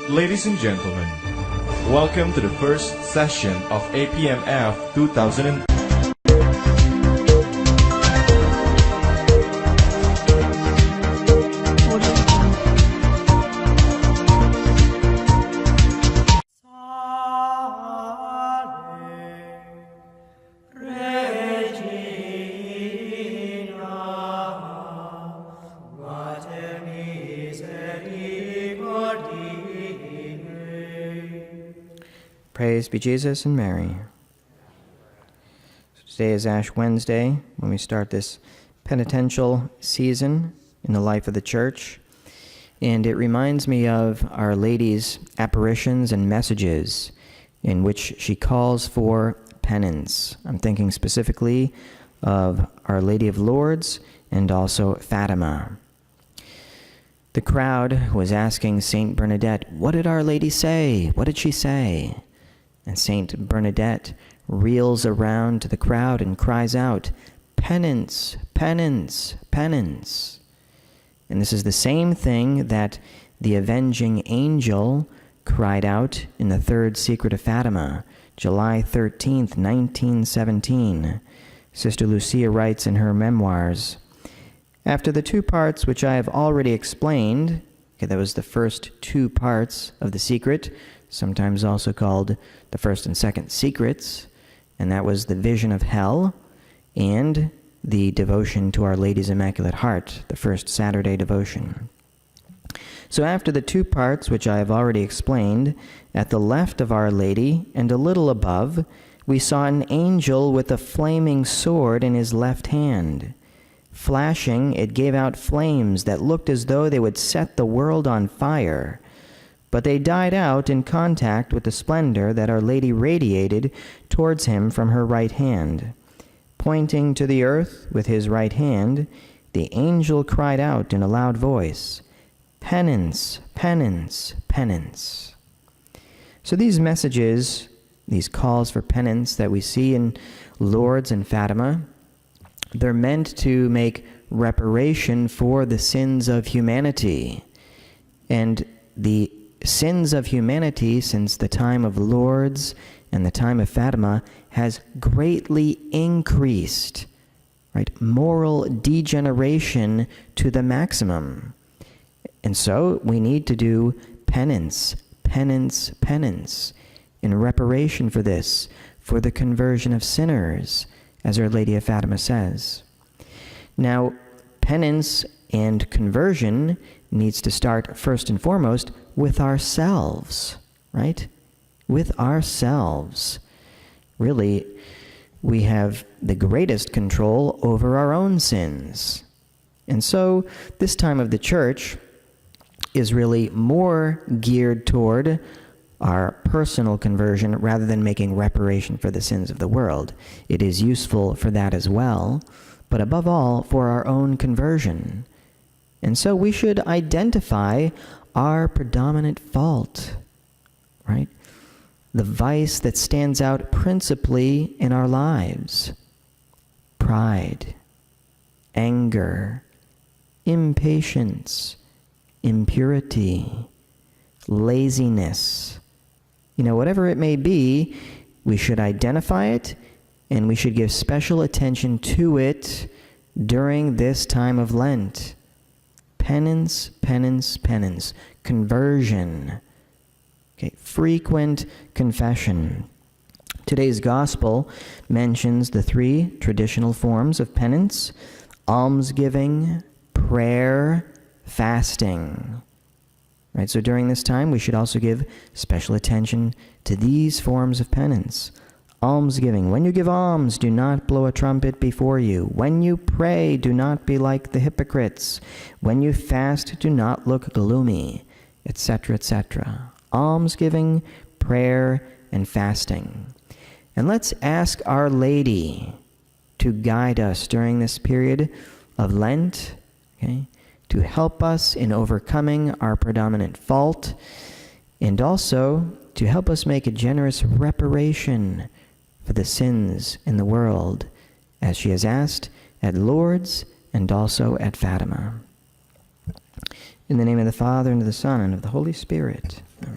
Ladies and gentlemen, welcome to the first session of APMF 2000. Praise be Jesus and Mary. So today is Ash Wednesday, when we start this penitential season in the life of the Church. And it reminds me of Our Lady's apparitions and messages in which she calls for penance. I'm thinking specifically of Our Lady of Lourdes and also Fatima. The crowd was asking Saint Bernadette, what did Our Lady say? What did she say? And Saint Bernadette reels around to the crowd and cries out, penance, penance, penance. And this is the same thing that the avenging angel cried out in the third secret of Fatima, July 13th, 1917. Sister Lucia writes in her memoirs, after the two parts which I have already explained, that was the first two parts of the secret, sometimes also called the first and second secrets, and that was the vision of hell and the devotion to Our Lady's Immaculate Heart, the first Saturday devotion. So after the two parts which I have already explained, at the left of Our Lady and a little above, we saw an angel with a flaming sword in his left hand. Flashing, it gave out flames that looked as though they would set the world on fire. But they died out in contact with the splendor that Our Lady radiated towards him from her right hand. Pointing to the earth with his right hand, the angel cried out in a loud voice, penance, penance, penance. So these messages, these calls for penance that we see in Lourdes and Fatima, they're meant to make reparation for the sins of humanity. And the sins of humanity since the time of Lourdes and the time of Fatima has greatly increased, right? Moral degeneration to the maximum. And so we need to do penance, penance, penance in reparation for this, for the conversion of sinners, as Our Lady of Fatima says. Now, penance and conversion needs to start first and foremost with ourselves, right? With ourselves. Really, we have the greatest control over our own sins. And so, this time of the Church is really more geared toward our personal conversion rather than making reparation for the sins of the world. It is useful for that as well, but above all, for our own conversion. And so we should identify our predominant fault, right? The vice that stands out principally in our lives. Pride, anger, impatience, impurity, laziness. Whatever it may be, we should identify it and we should give special attention to it during this time of Lent. Penance, penance, penance. Conversion. Okay, frequent confession. Today's gospel mentions the three traditional forms of penance: almsgiving, prayer, fasting. Right, so during this time, we should also give special attention to these forms of penance. Almsgiving. When you give alms, do not blow a trumpet before you. When you pray, do not be like the hypocrites. When you fast, do not look gloomy, etc., etc. Almsgiving, prayer, and fasting. And let's ask Our Lady to guide us during this period of Lent, okay, to help us in overcoming our predominant fault, and also to help us make a generous reparation for the sins in the world, as she has asked at Lourdes and also at Fatima. In the name of the Father, and of the Son, and of the Holy Spirit. Amen.